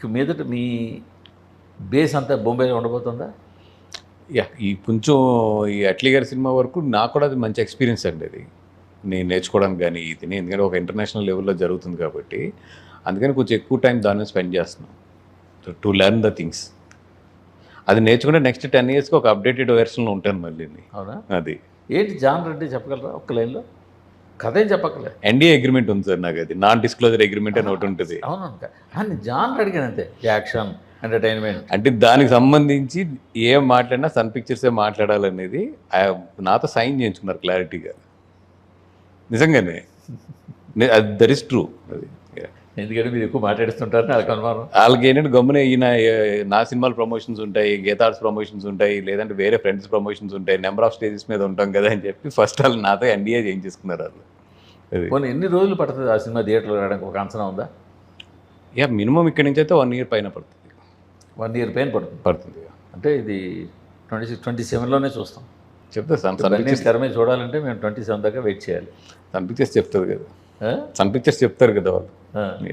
ఇక మీదట మీ బేస్ అంతా బొంబాయిలో ఉండబోతుందా? యా ఈ కొంచెం ఈ అట్లీ గారి సినిమా వరకు నాకు కూడా అది మంచి ఎక్స్పీరియన్స్ అండి. అది నేను నేర్చుకోవడానికి కానీ ఇది ఎందుకంటే ఒక ఇంటర్నేషనల్ లెవెల్లో జరుగుతుంది కాబట్టి అందుకని కొంచెం ఎక్కువ టైం దాన్ని స్పెండ్ చేస్తున్నాను టు లెర్న్ ద థింగ్స్. అది నేర్చుకుంటే నెక్స్ట్ 10 yearsకి ఒక అప్డేటెడ్ వెర్షన్లో ఉంటాను మళ్ళీ. అవునా? అది ఏంటి జాన్ రెడ్డి చెప్పగలరా ఒక్క లైన్లో? కథ ఏం చెప్పక్కలే. ఎన్డీఏ అగ్రిమెంట్ ఉంది సార్ నాకు. అది నాన్ డిస్క్లోజర్ అగ్రిమెంట్ అని ఒకటి ఉంటుంది. అవును జాన్ అడిగాను అంతే. యాక్షన్ ఎంటర్టైన్మెంట్ అంటే దానికి సంబంధించి ఏం మాట్లాడినా సన్ పిక్చర్సే మాట్లాడాలనేది నాతో సైన్ చేయించుకున్నారు క్లారిటీగా. నిజంగానే అది దట్ ఈస్ ట్రూ. అది ఎందుకంటే మీరు ఎక్కువ మాట్లాడుతుంటారని వాళ్ళకి అనుమానం. వాళ్ళకి ఏంటంటే గమ్మున ఈయన నా సినిమాల ప్రమోషన్స్ ఉంటాయి, గీతార్స్ ప్రమోషన్స్ ఉంటాయి, లేదంటే వేరే ఫ్రెండ్స్ ప్రమోషన్స్ ఉంటాయి, నెంబర్ ఆఫ్ స్టేజెస్ మీద ఉంటాం కదా అని చెప్పి ఫస్ట్ వాళ్ళు నాతో ఎన్డీఏ చేయించేసుకున్నారు వాళ్ళు. అది కొన్ని ఎన్ని రోజులు పడుతుంది ఆ సినిమా థియేటర్లో రావడానికి ఒక అంచనా ఉందా? యా మినిమం ఇక్కడి నుంచి అయితే 1 year పైన పడుతుంది. 1 year పైన పడుతుంది. అంటే ఇది 27లోనే చూస్తాం. చెప్తా సన్ పిక్చర్స్ తెర మీద చూడాలంటే మేము 27 దాకా వెయిట్ చేయాలి. సన్ పిక్చర్స్ చెప్తుంది కదా, సన్ పిక్చర్స్ చెప్తారు కదా వాళ్ళు.